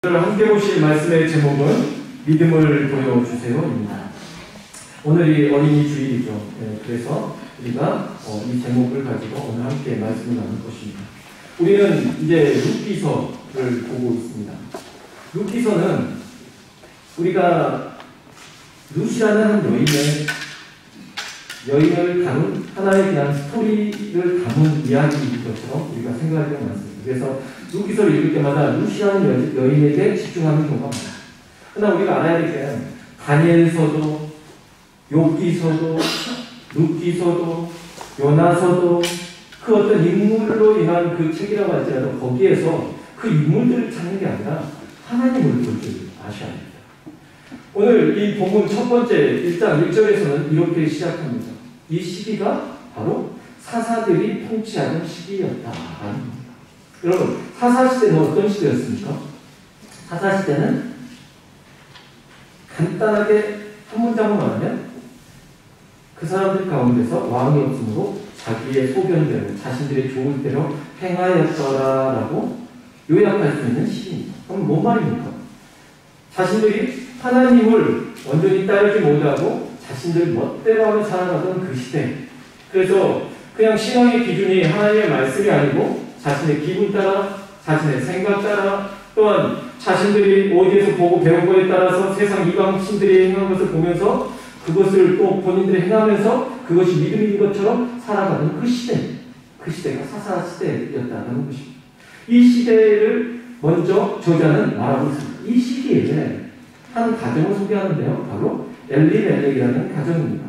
오늘 함께 보실 말씀의 제목은 믿음을 보여주세요입니다. 오늘이 어린이 주일이죠. 그래서 우리가 이 제목을 가지고 오늘 함께 말씀을 나눌 것입니다. 우리는 이제 룻기서를 보고 있습니다. 룻기서는 우리가 룻이라는 한 여인을 다룬 하나에 대한 스토리를 담은 이야기인 것처럼 우리가 생각할 때가 많습니다. 그래서 룻기서를 읽을 때마다 룻이라는 여인에게 집중하는 경우가 많아요. 그러나 우리가 알아야 될 게 다니엘서도 욥기서도 룻기서도 요나서도 그 어떤 인물로 인한 그 책이라고 할지라도 거기에서 그 인물들을 찾는 게 아니라 하나님을 볼 줄 아셔야 합니다. 오늘 이 본문 첫 번째 1장 1절에서는 이렇게 시작합니다. 이 시기가 바로 사사들이 통치하던 시기였다. 여러분, 사사시대는 어떤 시대였습니까? 사사시대는 간단하게 한 문장으로 말하면 그 사람들 가운데서 왕이 없으므로 자기의 소견대로 자신들이 좋을 대로 행하였더라라고 요약할 수 있는 시기입니다. 그럼 뭔 말입니까? 자신들이 하나님을 완전히 따르지 못하고 자신들 멋대로 하며 살아가던 그 시대. 그래서 그냥 신앙의 기준이 하나님의 말씀이 아니고 자신의 기분 따라, 자신의 생각 따라, 또한 자신들이 어디에서 보고 배운 거에 따라서 세상 이방신들이 행한 것을 보면서 그것을 또 본인들이 행하면서 그것이 믿음인 것처럼 살아가는 그 시대. 그 시대가 사사시대였다는 것입니다. 이 시대를 먼저 저자는 말하고 있습니다. 이 시기에 한 가정을 소개하는데요. 바로 엘리멜렉이라는 가정입니다.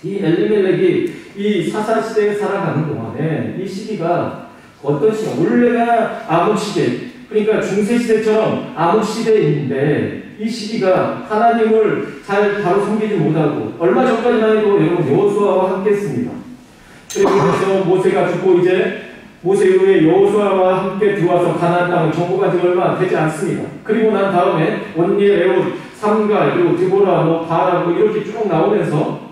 이 엘리멜렉이 이 사사시대에 살아가는 동안에 이 시기가 어떤 시기가 원래가 암흑시대, 그러니까 중세시대처럼 암흑시대인데 이 시기가 하나님을 잘 바로 섬기지 못하고 얼마 전까지만 해도 여러분 여호수아와 함께 했습니다. 그래서 모세가 죽고 이제 모세 이후에 여호수아와 함께 들어와서 가나안 땅을 정복한 지 얼마 되지 않습니다. 그리고 난 다음에 온니엘, 에훗, 삼갈, 그리고 드보라, 바락 이렇게 쭉 나오면서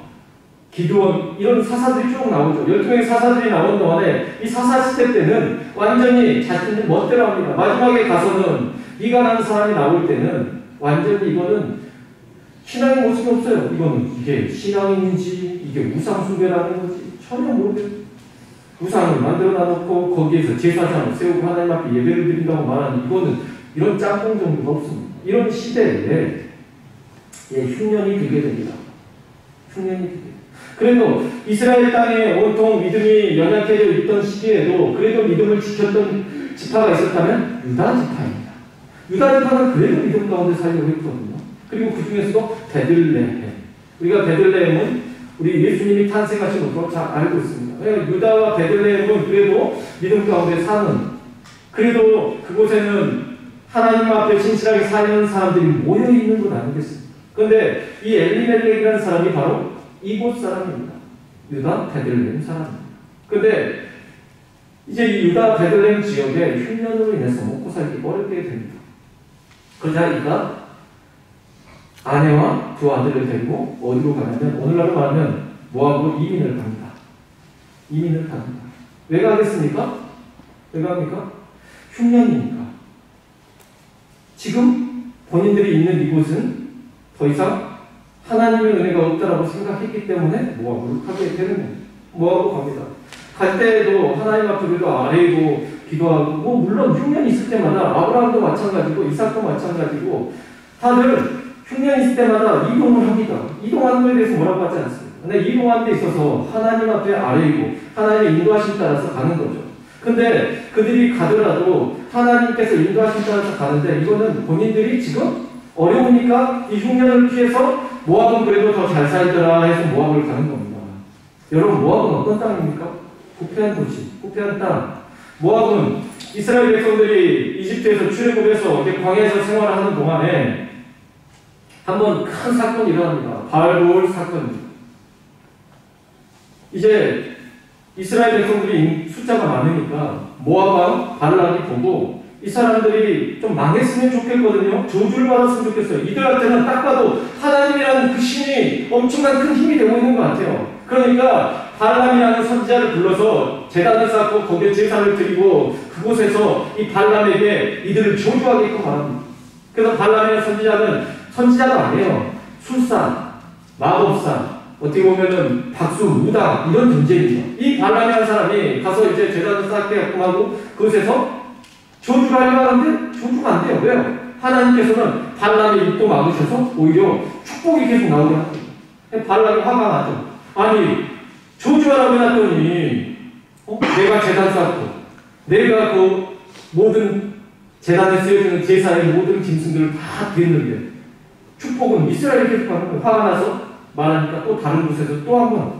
기드온 이런 사사들이 쭉 나오죠. 12명의 사사들이 나온 동안에 이 사사시대 때는 완전히 자신들 멋대로 합니다. 마지막에 가서는 미간한 사람이 나올 때는 완전히 이거는 신앙의 모습이 없어요. 이거는 이게 신앙인지 이게 우상숭배라는 건지 전혀 모르겠어요. 우상을 만들어 놔놓고 거기에서 제사장을 세우고 하나님 앞에 예배를 드린다고 말하는 이거는 이런 짬뽕 정도가 없습니다. 이런 시대에 흉년이 들게 됩니다. 흉년이 들게 됩니다. 그래도 이스라엘 땅에 온통 믿음이 연약해져 있던 시기에도 그래도 믿음을 지켰던 지파가 있었다면 유다 지파입니다. 유다 지파는 그래도 믿음 가운데 살려고 했거든요. 그리고 그 중에서도 베들레헴. 우리가 베들레헴은 우리 예수님이 탄생하신 것으로 잘 알고 있습니다. 유다와 베들레헴은 그래도 믿음 가운데 사는, 그래도 그곳에는 하나님 앞에 진실하게 사는 사람들이 모여있는 것 아니겠습니까? 그런데 이 엘리멜렉이라는 사람이 바로 이곳 사람입니다. 유다 베들레헴 사람입니다. 그런데 이제 이 유다 베들레헴 지역에 흉년으로 인해서 먹고 살기 어렵게 됩니다. 그러자 이가 아내와 두 아들을 데리고 어디로 가냐면 오늘날로 말하면 모압으로 이민을 갑니다. 이민을 갑니다. 왜 가겠습니까? 왜 갑니까? 흉년이니까. 지금 본인들이 있는 이곳은 더 이상 하나님의 은혜가 없다라고 생각했기 때문에 모압으로 가게 되는 겁니다. 모압으로 갑니다. 갈 때에도 하나님 앞에 그래도 아뢰고 기도하고 물론 흉년이 있을 때마다 아브라함도 마찬가지고 이삭도 마찬가지고 다들 흉년이 있을 때마다 이동을 합니다. 이동하는 것에 대해서 뭐라고 하지 않습니다. 근데 이동하는 데 있어서 하나님 앞에 아뢰고 하나님의 인도하심 따라서 가는 거죠. 근데 그들이 가더라도 하나님께서 인도하심 따라서 가는데 이거는 본인들이 지금 어려우니까 이 흉년을 피해서 모압은 그래도 더 잘 살더라 해서 모압을 가는 겁니다. 여러분, 모압은 어떤 땅입니까? 부패한 도시, 부패한 땅. 모압은 이스라엘 백성들이 이집트에서 출애굽해서 광야에서 생활하는 동안에 한번 큰 사건이 일어납니다. 바알볼 사건입니다. 이제 이스라엘 백성들이 숫자가 많으니까 모압 왕 발락이 보고 이 사람들이 좀 망했으면 좋겠거든요. 저주를 받았으면 좋겠어요. 이들한테는 딱 봐도 하나님이라는 그 신이 엄청난 큰 힘이 되고 있는 것 같아요. 그러니까 발람이라는 선지자를 불러서 제단을 쌓고 거기에 제사를 드리고 그곳에서 이 발람에게 이들을 저주하게끔 말합니다. 그래서 발람이라는 선지자는 선지자가 아니에요. 술사, 마법사, 어떻게 보면은 박수, 무당 이런 존재입니다. 이 발람이라는 사람이 가서 이제 제단을 쌓게끔 하고 그곳에서 저주를 하려고 하는데 저주가 안 돼요. 왜요? 하나님께서는 발람의 입도 막으셔서 오히려 축복이 계속 나오게 합니다. 발람이 화가 나죠. 아니 저주하라고 해놨더니 내가 제단 쌓고 내가 그 모든 제단에 쓰여지는 제사의 모든 짐승들을 다 드렸는데 축복은 이스라엘이 계속 하는 거예요. 화가 나서 말하니까 또 다른 곳에서 또 한 번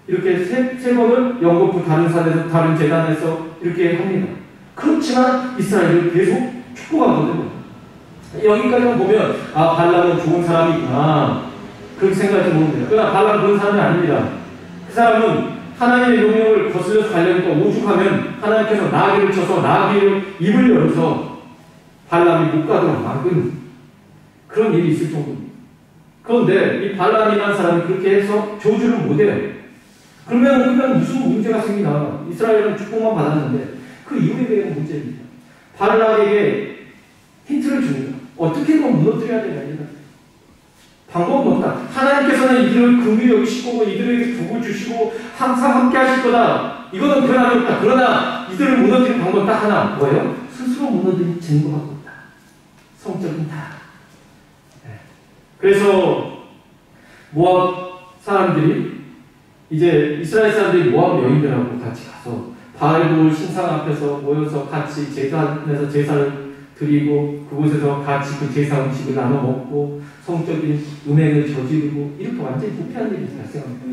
이렇게 세 번을 영국부 다른 산에서 다른 제단에서 이렇게 합니다. 그렇지만 이스라엘을 계속 축복하거든요. 여기까지만 보면 아 발람은 좋은 사람이구나 그렇게 생각하지 모릅니다. 그러나 발람은 그런 사람이 아닙니다. 그 사람은 하나님의 명령을 거슬려서 가려니까 오죽하면 하나님께서 나귀를 쳐서 나귀를 입을 열어서 발람이 못 가도록 막은 그런 일이 있을 정도입니다. 그런데 이 발람이라는 사람이 그렇게 해서 저주를 못해요. 그러면 무슨 문제가 생기나. 이스라엘은 축복만 받았는데 그 이후에 대한 문제입니다. 발람에게 힌트를 줍니다. 어떻게든 무너뜨려야 되냐. 방법은 없다. 하나님께서는 이들을 긍휼히 여기시고 이들에게 복을 주시고 항상 함께 하실 거다. 이거는 변함이 없다. 그러나 이들을 무너뜨리는 방법 딱 하나. 뭐예요? 스스로 무너뜨린 증거가 없다. 성적인 다. 그래서 모압 사람들이 이제 이스라엘 사람들이 모압 여인들하고 같이 가서 바알볼 신상 앞에서 모여서 같이 제단에서 제사를 드리고 그곳에서 같이 그 제사 음식을 나눠 먹고 성적인 음행을 저지르고 이렇게 완전히 부패한 일이 발생합니다.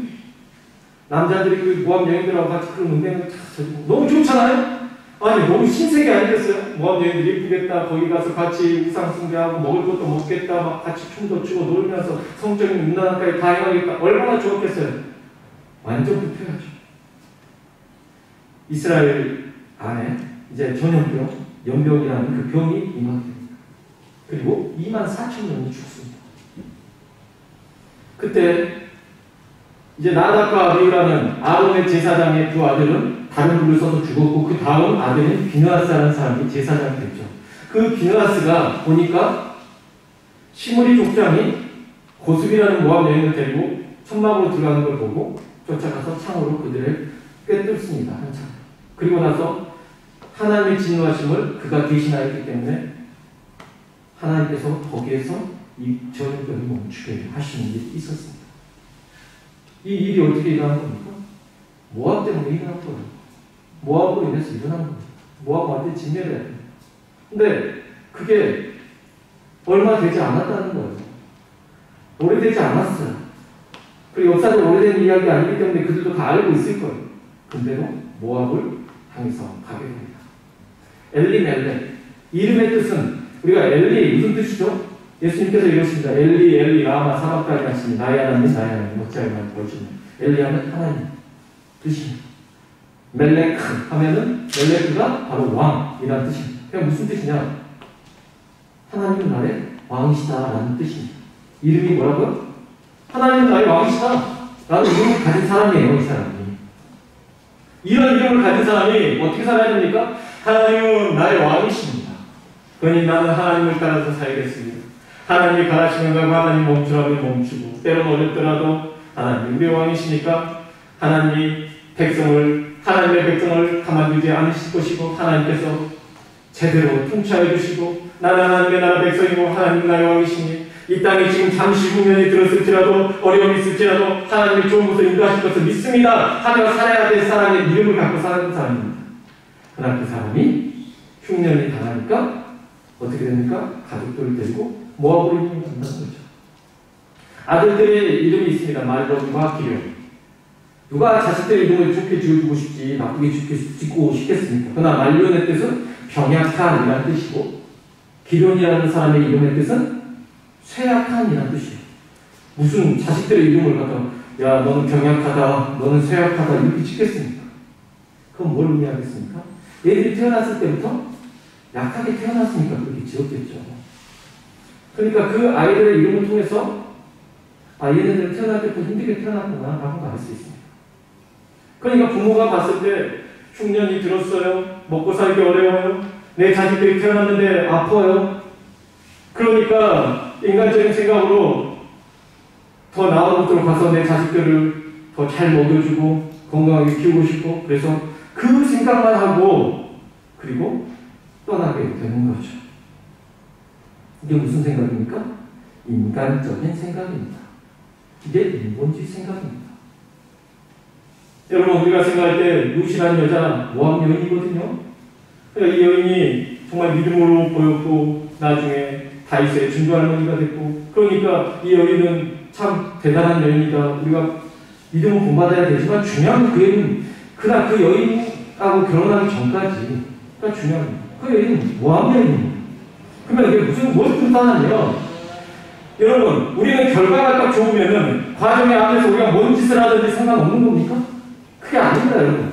남자들이 그 모압 여인들하고 같이 그런 음행을 저지르고 너무 좋잖아요? 아니 너무 신세계 아니겠어요? 모압 여인들이 예쁘겠다. 거기 가서 같이 우상 숭배하고 먹을 것도 먹겠다. 막 같이 춤도 추고 놀면서 성적인 음란함까지 다 해가겠다. 얼마나 좋았겠어요? 완전 부패하죠. 이스라엘 안에 이제 전염병, 연병이라는 그 병이 임하게 됩니다. 그리고 24,000명이 죽습니다. 그때 이제 나답과 아비후라는 아론의 제사장의 두 아들은 다른 불을 써서 죽었고 그 다음 아들인 비느하스라는 사람이 제사장이 됐죠. 그 비느하스가 보니까 시므리 족장이 고습이라는 모압 여인을 데리고 천막으로 들어가는 걸 보고 쫓아가서 창으로 그들을 꿰뚫습니다. 한참. 그리고 나서 하나님의 진노하심을 그가 대신하였기 때문에 하나님께서 거기에서 이 전염병이 멈추게 하시는 일이 있었습니다. 이 일이 어떻게 일어난 겁니까? 모압 때문에 일어난 거예요. 모압으로 인해서 일어난 겁니다. 모압 완전히 진멸해야 돼요. 근데 그게 얼마 되지 않았다는 거예요. 오래되지 않았어요. 그리고 역사적 오래된 이야기 아니기 때문에 그들도 다 알고 있을 거예요. 근데도 모압을 향해서 가게 됩니다. 엘리멜렉. 이름의 뜻은 우리가 엘리 무슨 뜻이죠? 예수님께서 이러십니다. 엘리 엘리 라마 사박다니 하시니 나의 하나님 나의 하나님 어찌하여 나를 버리시냐. 엘리하면 하나님 뜻입니다. 멜렉 하면은 멜렉가 바로 왕이라는 뜻입니다. 그냥 무슨 뜻이냐? 하나님은 나의 왕이시다라는 뜻입니다. 이름이 뭐라고요? 하나님은 나의 왕이시다 라는 이름을 가진 사람이에요. 이 사람이. 이런 이름을 가진 사람이 어떻게 살아야 됩니까? 하나님은 나의 왕이십니다. 그러니 나는 하나님을 따라서 살겠습니다. 하나님이 가라시는 걸 하나님 멈추라고 멈추고 때론 어렵더라도 하나님 우리 왕이시니까 하나님의 백성을 가만두지 않으실 것이고 하나님께서 제대로 통치하여 주시고 나는 하나님의 나라 백성이고 하나님 나의 왕이시니 이 땅에 지금 잠시 후면이 들었을지라도 어려움이 있을지라도 하나님이 좋은 곳을 인도하실 것을 믿습니다 하며 살아야 될 사람의 이름을 갖고 사는 사람입니다. 그러나 그 사람이 흉년이 당하니까 어떻게 됩니까? 가족들을 데리고 모압으로 이름을 만나는 거죠. 아들들의 이름이 있습니다. 말로와 기룡. 누가 자식들의 이름을 좋게 지어주고 싶지 나쁘게 짓고 싶겠습니까? 그러나 말론의 뜻은 병약한이라는 뜻이고 기룡이라는 사람의 이름의 뜻은 쇠약한이라는 뜻이에요. 무슨 자식들의 이름을 갖다 야 너는 병약하다 너는 쇠약하다 이렇게 짓겠습니까? 그럼 뭘 의미하겠습니까? 얘들이 태어났을 때부터 약하게 태어났으니까 그렇게 지었겠죠. 그러니까 그 아이들의 이름을 통해서 얘네들은 태어날 때부터 힘들게 태어났구나 라고 알 수 있습니다. 그러니까 부모가 봤을 때 흉년이 들었어요. 먹고 살기 어려워요. 내 자식들이 태어났는데 아파요. 그러니까 인간적인 생각으로 더 나은 곳으로 가서 내 자식들을 더 잘 먹여주고 건강하게 키우고 싶고, 그래서 그 생각만 하고 그리고 떠나게 되는 거죠. 이게 무슨 생각입니까? 인간적인 생각입니다. 이게 인본주의 생각입니다. 여러분, 우리가 생각할 때 루시라는 여자 모함 여인이거든요. 그러니까 이 여인이 정말 믿음으로 보였고 나중에 다윗의 증조할머니가 됐고, 그러니까 이 여인은 참 대단한 여인이다. 우리가 믿음을 본받아야 되지만 중요한 건 그 여인은 그날 그 여인하고 결혼하기 전까지 그러니까 중요한 건 그 여인은 모함 여인입니다. 그러면 이게 무엇을 뜻하냐면, 여러분, 우리는 결과가 딱 좋으면은 과정의 앞에서 우리가 뭔 짓을 하든지 상관없는 겁니까? 그게 아닙니다, 여러분.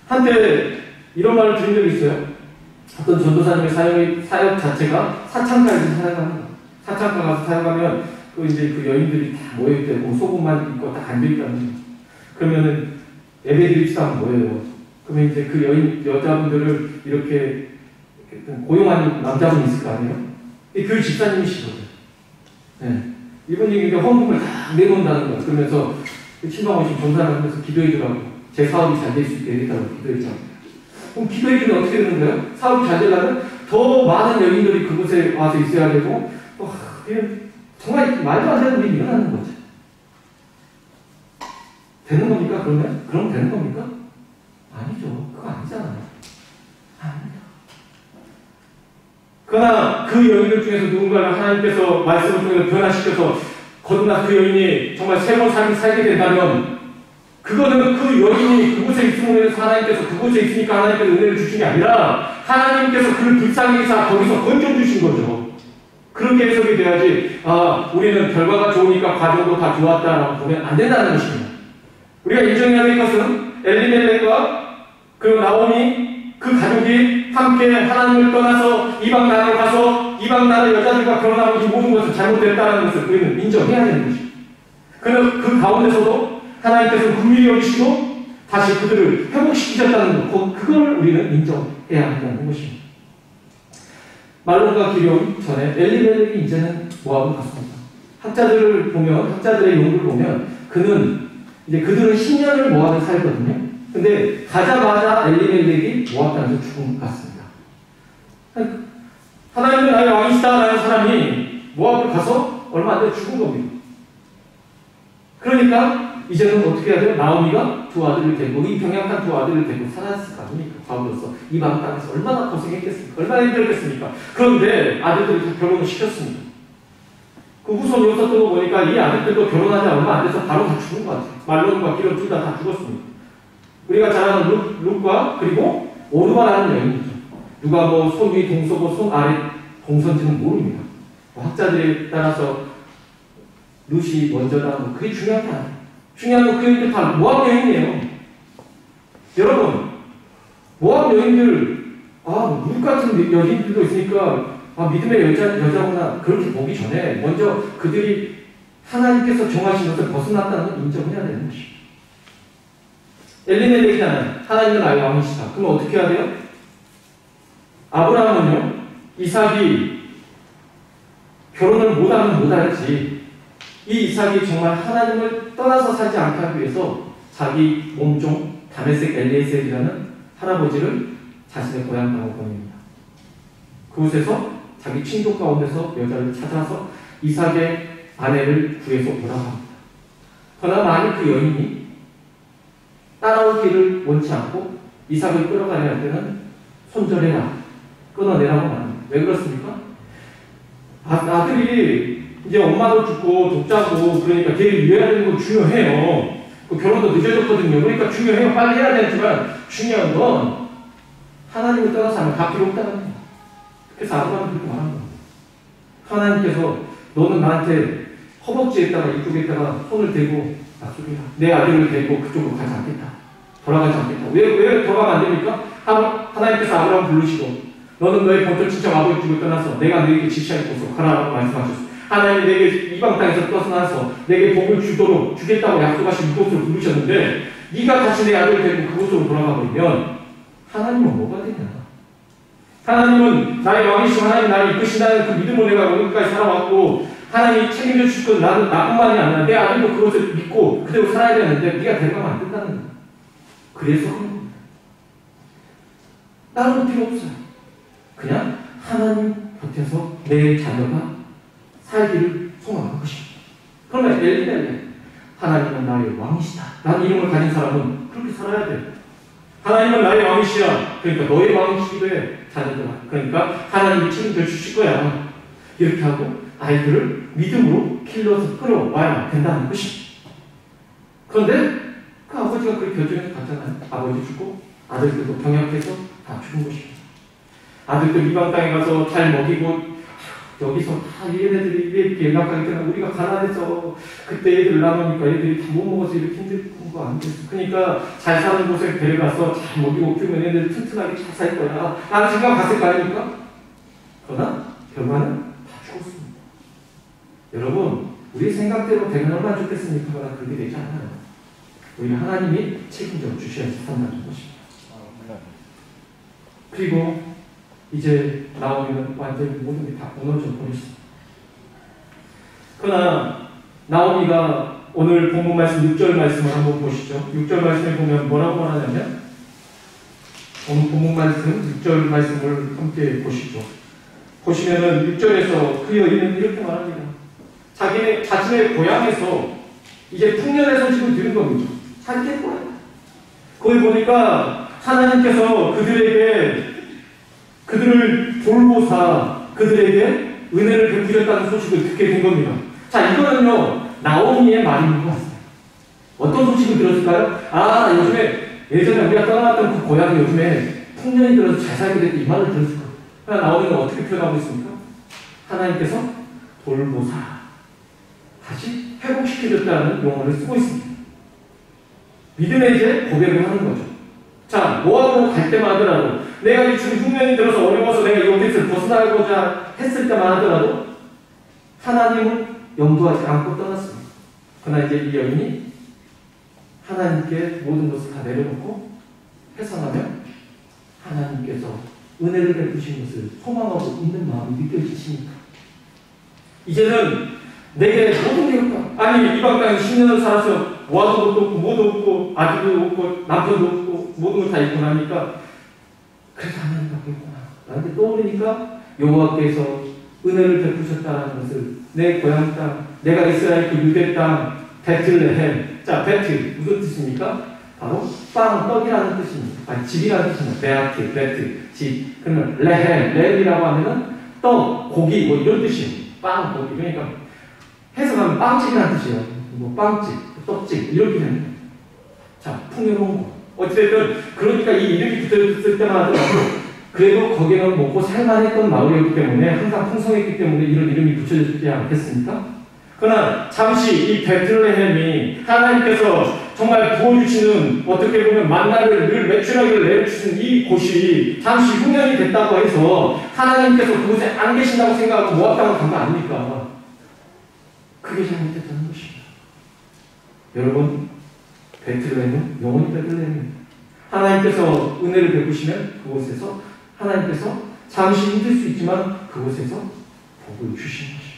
한때 이런 말을 들은 적이 있어요. 어떤 전도사님의 사역 자체가 사창가에서 사역합니다. 사창가 가서 사역하면 그 이제 그 여인들이 다 모여있고 속옷만 입고 딱 앉아있다는 거예요. 그러면은 예배드립시다 뭐예요? 그러면 이제 그 여자분들을 이렇게 고용한 남자분이 있을 거 아니에요? 그 집사님이시거든요. 네. 이분이 헌금을 다 내놓는다는 거예요. 그러면서 친방 오신 전사를 하면서 기도해주라고, 제 사업이 잘 될 수 있게 해달라고 기도해주라고. 그럼 기도해주면 어떻게 되는 거예요? 사업이 잘 되려면 더 많은 여인들이 그곳에 와서 있어야 되고, 정말 말도 안 되는 일이 일어나는 거죠. 되는 겁니까, 그러면? 그럼 되는 겁니까? 아니죠. 그거 아니잖아요. 아닙니다. 그러나 그 여인들 중에서 누군가를 하나님께서 말씀을 통해서 변화시켜서 거듭나 그 여인이 정말 새로운 삶을 살게 된다면, 그거는 그 여인이 그곳에 있음으로 해서 하나님께서 그곳에 있으니까 하나님께서 은혜를 주신 게 아니라 하나님께서 그를 불쌍히 여기서 거기서 건져주신 거죠. 그렇게 해석이 돼야지, 우리는 결과가 좋으니까 과정도 다 좋았다라고 보면 안 된다는 것입니다. 우리가 인정해야 될 것은 엘리멜렉과 그리고 나오미 그 가족이 함께 하나님을 떠나서 이방 나라로 가서 이방 나라 여자들과 결혼하고 이 모든 것을 잘못됐다는 것을 우리는 인정해야 되는 것입니다. 그러나 그 가운데서도 하나님께서 긍휼히 여기시고 다시 그들을 회복시키셨다는 것, 그걸 우리는 인정해야 한다는 것입니다. 말론과 기럯 전에 엘리멜렉이 이제는 모압을 갔습니다. 학자들의 연구를 보면 그들은 10년을 모압에 살거든요. 근데 가자마자 엘리멜렉이 모압 땅에서 죽은 것 같습니다. 하나님은 나의 왕이시다라는 사람이 모압을 가서 얼마 안 돼 죽은 겁니다. 그러니까 이제는 어떻게 해야 돼요? 나오미가 두 아들을 데리고, 이 병약한 두 아들을 데리고 살았을 거 아닙니까? 과부로서 이방 땅에서 얼마나 고생했겠습니까? 얼마나 힘들겠습니까? 그런데 아들들이 다 결혼을 시켰습니다. 그 후손이 없었던 거 보니까 이 아들들도 결혼하지 얼마 안 돼서 바로 다 죽은 것 같아요. 말론과 기럯 둘 다 죽었습니다. 우리가 잘 아는 룻과 그리고 오르바라는 여인이죠. 누가 손 위 동서고 손 아래 동서인지는 모릅니다. 학자들에 따라서 룻이 먼저다, 그게 중요한 게 아니에요. 중요한 건 그 여인들 다 모압 여인이에요. 여러분, 모압 여인들, 룻 같은 여인들도 있으니까 믿음의 여자구나 그렇게 보기 전에 먼저 그들이 하나님께서 정하신 것을 벗어났다는 걸 인정해야 되는 것입니다. 엘리멜렉이잖아요. 하나님은 나의 왕이시다. 그럼 어떻게 해야 돼요? 아브라함은요, 이삭이 결혼을 못하면 못하지. 이 이삭이 정말 하나님을 떠나서 살지 않게 하기 위해서 자기 몸종 다메섹 엘리에셀이라는 할아버지를 자신의 고향 땅으로 보냅니다. 그곳에서 자기 친족 가운데서 여자를 찾아서 이삭의 아내를 구해서 오라고 합니다. 그러나 만약 그 여인이 따라오기를 원치 않고 이삭을 끌어가야 할 때는 손절해라, 끊어내라고 말합니다. 왜 그렇습니까? 아들이 이제 엄마도 죽고 독자고 그러니까 걔를 위해야 되는 건 중요해요. 그 결혼도 늦어졌거든요. 그러니까 중요해요. 빨리 해야 되지만 중요한 건 하나님을 떠나서 하면 다 필요 없다는 거예요. 그래서 아브라함은 그렇게 말한 거예요. 하나님께서 너는 나한테 허벅지에다가 이쪽에다가 손을 대고 약속해라. 내 아들을 데리고 그쪽으로 가지 않겠다. 돌아가지 않겠다. 왜 돌아가면 안 됩니까? 하나님께서 아브라함 부르시고 너는 너의 본토 친척 아버지 집을 떠나서 내가 너에게 지시할 곳으로 가라라고 말씀하셨어요. 하나님이 내게 이방 땅에서 떠나서 내게 복을 주도록 주겠다고 약속하신 이곳으로 부르셨는데 네가 다시 내 아들을 데리고 그곳으로 돌아가 버리면 하나님은 뭐가 되냐? 하나님은 나의 왕이시고 하나님 나를 이끄신다는 그 믿음으로 내가 여기까지 살아왔고 하나님이 책임져 주실 건 나뿐만이 아니라 내 아들도 그것을 믿고 그대로 살아야 되는데 네가 데려가면 안 된다는 거야. 그래서 하는 겁니다. 다른 필요 없어요. 그냥 하나님 곁에서 내 자녀가 살기를 소망하는 것입니다. 그러면 엘리멜렉 하나님은 나의 왕이시다 라는 이름을 가진 사람은 그렇게 살아야 돼요. 하나님은 나의 왕이시야. 그러니까 너의 왕이시기도 해. 자녀들아. 그러니까 하나님이 책임져 주실 거야. 이렇게 하고 아이들을 믿음으로 길러서 끌어와야 된다는 것입니다. 그런데 그 아버지가 그렇게 결정해서 갔잖아요. 아버지 죽고 아들들도 병약해서 다 죽은 것입니다. 아들들 이방 땅에 가서 잘 먹이고 여기서 다 얘네들이 이렇게 연락하기 때문에 우리가 가난해서 그때 애들 남으니까 애들이 다 못 먹어서 이렇게 힘든 거 안 됐어. 그러니까 잘 사는 곳에 데려가서 잘 먹이고 키우면 애들 튼튼하게 잘 살 거야 라는 생각 갔을 거 아닙니까? 그러나 결과는 다 죽었습니다. 여러분 우리 생각대로 되면 얼마나 좋겠습니까? 그러나 그렇게 되지 않아요. 우리 하나님이 책임져 주셔야지 산다는 것입니다. 그리고 이제 나오미는 완전히 모든 게 다 무너져 버렸습니다. 그러나 나오미가 오늘 본문 말씀 6절 말씀을 한번 보시죠. 6절 말씀에 보면 뭐라고 말하냐면 오늘 본문 말씀 6절 말씀을 함께 보시죠. 보시면은 6절에서 그 여인은 이렇게 말합니다. 자신의 고향에서 이제 풍년의 소식을 들은 겁니다. 자기의 고향. 거기 보니까 하나님께서 그들을 돌보사 그들에게 은혜를 베푸셨다는 소식을 듣게 된 겁니다. 자, 이거는요 나오미의 말인 것 같아요. 어떤 소식을 들었을까요? 예전에 우리가 떠나왔던 그 고향이 요즘에 풍년이 들어서 잘 살게 됐다 이 말을 들었을 거예요. 그러나 나오미는 어떻게 표현하고 있습니까? 하나님께서 돌보사 다시 회복시켜줬다는 용어를 쓰고 있습니다. 믿음의 이제 고백을 하는 거죠. 자, 모압으로 갈 때만 하더라도 내가 지금 흉년이 들어서 어려워서 내가 여기서 벗어나고자 했을 때만 하더라도 하나님을 염두하지 않고 떠났습니다. 그러나 이제 이 여인이 하나님께 모든 것을 다 내려놓고 해산하면 하나님께서 은혜를 베푸신 것을 소망하고 있는 마음이 느껴지십니까? 이제는 내게 모든 게 없다. 아니 이방 땅에 10년을 살아서 모아도 없고 뭐도 없고 아들도 없고 남편도 없고 모든 걸 다 잃고 나니까 그래서 하나님 갖고 있구나. 나한테 떠오르니까 여호와께서 은혜를 베푸셨다는 것을 내 고향 땅, 내가 이스라엘 그 유대 땅 베틀레헴. 자, 베틀 무슨 뜻입니까? 바로 빵, 떡이라는 뜻입니다. 아니 집이라는 뜻입니다. 베아트, 베트, 집. 그러면 레헴이라고 하면은 떡, 고기 뭐 이런 뜻이에요. 빵, 고기. 그러니까 해석하면 빵집이라는 뜻이에요. 뭐 빵집, 떡집 이렇게 됩니다. 자, 풍요로운 곳. 어찌됐든 그러니까 이 이름이 붙었을 때만 하더라도 그래도 거기는 먹고 살만했던 마을이었기 때문에 항상 풍성했기 때문에 이런 이름이 붙여졌지 않겠습니까? 그러나 잠시 이 베틀레헴이 하나님께서 정말 부어주시는 어떻게 보면 만나를 늘 매출하기를 내려주시는 이 곳이 잠시 흉년이 됐다고 해서 하나님께서 그곳에 안 계신다고 생각하고 모압 땅을 간 거 아닙니까? 그게 잘못됐다는 것입니다. 여러분 베틀레헴은 영원히 베틀레헴입니다. 하나님께서 은혜를 베푸시면 그곳에서 하나님께서 잠시 힘들 수 있지만 그곳에서 복을 주시는 것입니다.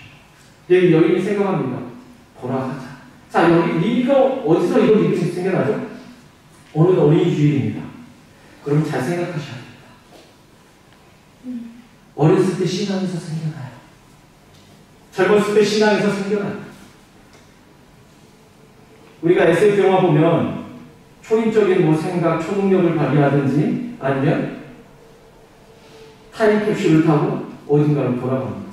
여기 여인이 생각합니다. 돌아가자. 자, 이거 어디서 이런 일이 생겨나죠? 오늘 어린이 주일입니다. 그럼 잘 생각하셔야 됩니다. 어렸을 때 신앙에서 생겨나요. 젊었을 때 신앙에서 생겨나요. 우리가 SF 영화 보면 초인적인 뭐 생각, 초능력을 발휘하든지 아니면 타임캡슐을 타고 어딘가로 돌아갑니다.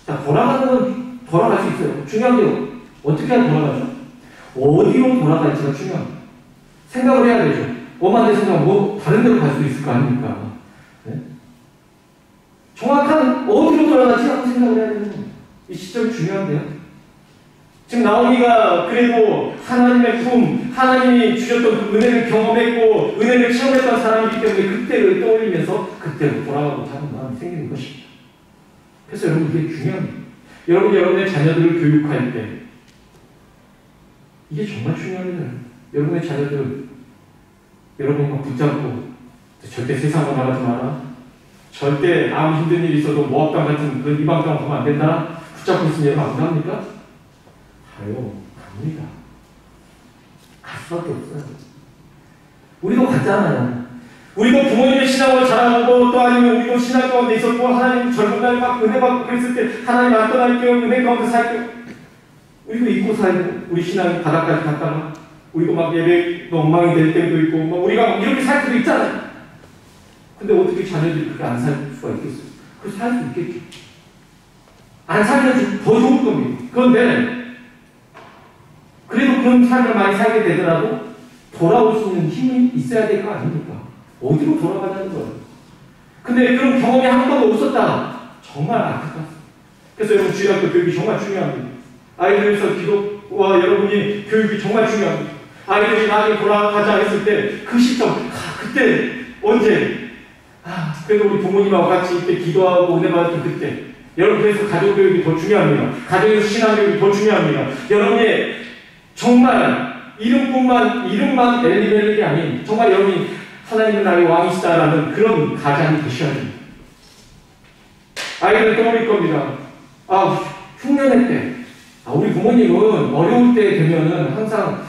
자, 돌아가는 건 돌아갈 수 있어요. 중요한 게 어떻게 하면 돌아가죠? 어디로 돌아갈지가 중요합니다. 생각을 해야 되죠. 엄한데 생각하면 뭐 다른 데로 갈 수도 있을 거 아닙니까? 네? 정확한 어디로 돌아갈지 하고 생각을 해야 되는 겁니다. 이 시점이 중요한데요. 지금 나오미가 그래도 하나님의 품, 하나님이 주셨던 그 은혜를 경험했고 은혜를 체험했던 사람이기 때문에 그때를 떠올리면서 그때로 돌아가고자 하는 마음이 생기는 것입니다. 그래서 여러분 이게 중요합니다. 여러분이 여러분의 자녀들을 교육할 때 이게 정말 중요합니다. 여러분의 자녀들 여러분 막 붙잡고 절대 세상으로 나가지 마라. 절대 아무 힘든 일이 있어도 모압당 같은 그런 이방당 가면 안 된다. 붙잡고 있으면 여러분 안 갑니까? 가요. 갑니다. 갈 수밖에 없어요. 우리도 갔잖아요. 우리도 부모님의 신앙을 자랑하고 또 아니면 우리도 신앙 가운데 있었고 하나님 젊은 날 막 은혜 받고 그랬을 때 하나님 안 떠날게요. 은혜 가운데 살게요. 우리도 잊고 살고 우리 신앙이 바닥까지 갔다가 우리도 막 예배도 엉망이 될 때도 있고 막 우리가 막 이렇게 살 때도 있잖아요. 근데 어떻게 자녀들이 그렇게 안 살 수가 있겠어요? 그래서 살 수 있겠죠. 안 살면 더 좋을 겁니다. 그런데 그래도 그런 삶을 많이 살게 되더라도 돌아올 수 있는 힘이 있어야 될 거 아닙니까? 어디로 돌아가자는 거예요. 근데 그런 경험이 한 번도 없었다. 정말 안타깝습니다. 그래서 여러분 주일학교 교육이 정말 중요합니다. 아이들에서 기도와 여러분이 교육이 정말 중요합니다. 아이들이 나중에 돌아가자 했을 때 그 시점, 그때 언제 그래도 우리 부모님하고 같이 이렇게 기도하고 은혜 받았던 그때 여러분 그래서 가족 교육이 더 중요합니다. 가정에서 신앙 교육이 더 중요합니다. 여러분의 정말 이름만 엘리멜렉이 아닌 정말 여러분이 하나님은 나의 왕이시다라는 그런 가장이 되셔야 됩니다. 아이들은 떠올릴 겁니다. 흉년회 때 우리 부모님은 어려울 때 되면은 항상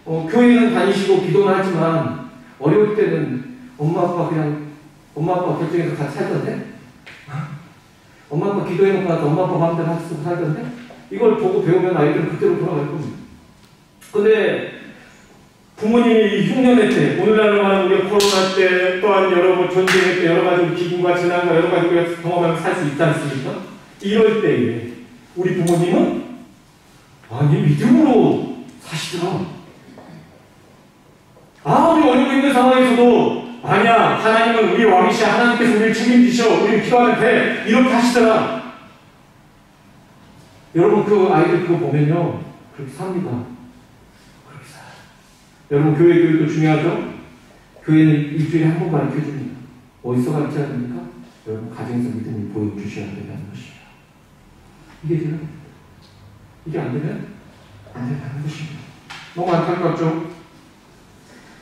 교회는 다니시고 기도는 하지만 어려울 때는 엄마 아빠 결정해서 같이 살던데? 엄마 아빠 기도해놓고 나서 엄마 아빠 마음대로 하시고 살던데? 이걸 보고 배우면 아이들은 그때로 돌아갈 겁니다. 근데 부모님이 흉년회 때, 오늘날로 말하면 우리가 코로나 때, 또한 여러 전쟁회 때 여러 가지 기근과 재난과 여러 가지 우리가 경험하면서 살 수 있지 않습니까? 이럴 때에 우리 부모님은 믿음으로 사시더라. 아무리 어렵고 힘든 상황에서도 아니야, 하나님은 우리 왕이시야. 하나님께서 우리를 책임지셔. 우리를 기도하면 돼. 이렇게 하시더라. 여러분 그 아이들 그거 보면요. 그렇게 삽니다. 그렇게 살아요. 여러분 교회 교육도 중요하죠? 교회는 일주일에 한 번 가르쳐줍니다. 어디서 가르쳐야 됩니까? 여러분 가정에서 믿음을 보여주셔야 된다는 것입니다. 이게 되는 겁니다. 이게 안 되면 안 된다는 것입니다. 너무 안타깝죠?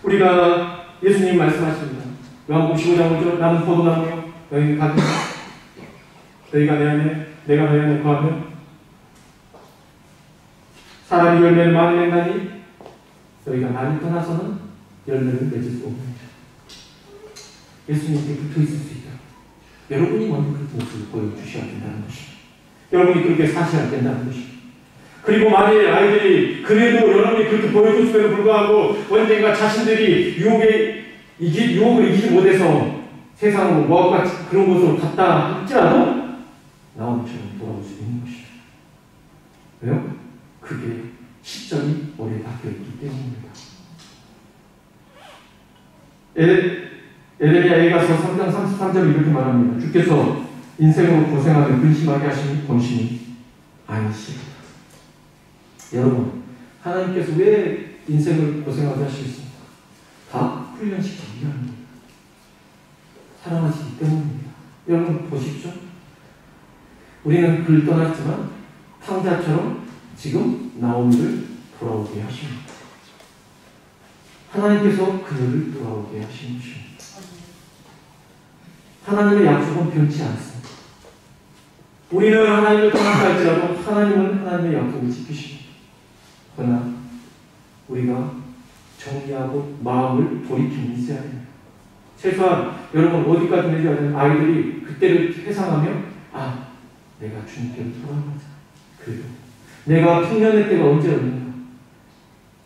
우리가 예수님 말씀하십니다. 요한복음 15장 5절 나는 포도나무요 너희는 가지 너희가 내 안에 내가 내 안에 거하면 사람이 열매를 많이 낸다니 너희가 나를 떠나서는 열매를 맺을 수 없느니라. 예수님께 붙어 있을 수 있다. 여러분이 먼저 그 모습을 보여주셔야 된다는 것입니다. 여러분이 그렇게 사셔야 된다는 것입니다. 그리고 만일 아이들이 그래도 여러분이 그렇게 보여줬음에도 불구하고 언젠가 자신들이 유혹을 이기지 못해서 세상으로 모압같이 그런 곳으로 갔다 할지라도 나오미처럼 돌아올 수 있는 것입니다. 왜요? 그게 시점이 오래 바뀌었기 때문입니다. 에레미야 에가서 3장 33절 이렇게 말합니다. 주께서 인생으로 고생하며 근심하게 하시니 본심이 아니시다. 여러분, 하나님께서 왜 인생을 고생하게 하시겠습니까? 다 훈련시키기 위함입니다. 사랑하시기 때문입니다. 여러분 보십시오. 우리는 그를 떠났지만 탕자처럼 지금 나오미를 돌아오게 하십니다. 하나님께서 그녀를 돌아오게 하신 것입니다. 하나님의 약속은 변치 않습니다. 우리는 하나님을 떠났다 할지라도 하나님은 하나님의 약속을 지키십니다. 그러나 우리가 정리하고 마음을 돌이키는 있어야 됩니다. 최소한 여러분 어디까지 내려가면 아이들이 그때를 회상하며 내가 주님께로 돌아가자. 그래도 내가 풍년의 때가 언제였는가.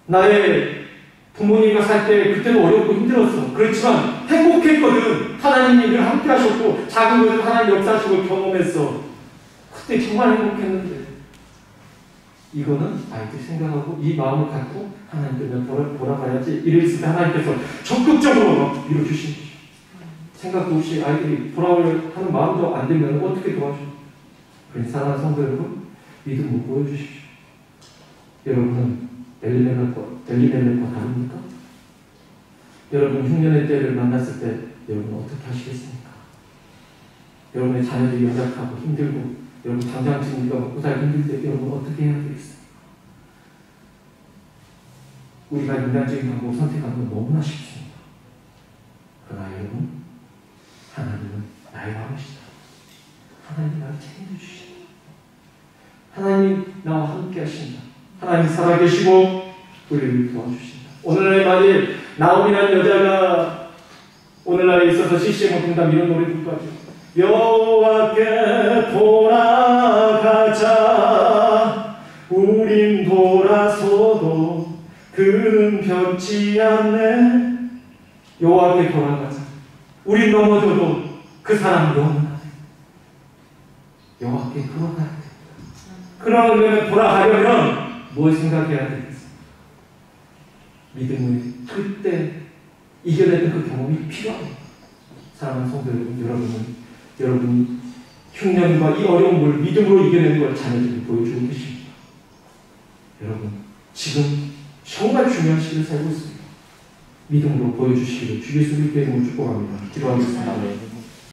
나의 부모님과 살 때 그때도 어렵고 힘들었어. 그렇지만 행복했거든. 하나님이 늘 함께 하셨고 작은 것을 하나님 역사하시고 경험했어. 그때 정말 행복했는데 이거는 아이들 생각하고 이 마음을 갖고 하나님께로 돌아가야지. 이랬을 때 하나님께서 적극적으로 밀어주신 거죠. 생각도 없이 아이들이 돌아오려 하는 마음도 안 들면 어떻게 도와줘? 그러니 사랑하는 성도 여러분, 믿음을 보여주십시오. 여러분은 엘리멜렉과 다릅니까? 여러분 흉년의 때를 만났을 때 여러분은 어떻게 하시겠습니까? 여러분의 자녀들이 연약하고 힘들고 여러분 당장 지금 우리가 먹고 살기 힘들 때 여러분 어떻게 해야 되겠어요? 우리가 인간적인 방법을 선택하는 건 너무나 쉽습니다. 하나님 나와 함께 하신다. 하나님 살아계시고 우리를 도와주신다. 오늘날 만일 나옴이라는 여자가 오늘날에 있어서 CCM 못한다면 이런 노래 부를 거죠. 여호와께 돌아가자. 우린 돌아서도 그는 변치 않네. 여호와께 돌아가자. 우린 넘어져도 그 사람은 영원하네. 여호와께 돌아가야 돼. 그러면 돌아가려면 뭘 생각해야 되겠어? 믿음을 그때 이겨냈던 그 경험이 필요합니다. 사랑하는 성도 여러분이 흉년과 이 어려움을 믿음으로 이겨내는 걸 자녀들이 보여주고 계십니다. 여러분, 지금 정말 중요한 시기를 살고 있습니다. 믿음으로 보여주시기를 주 예수님께 이름으로 축복합니다. 기도하겠습니다.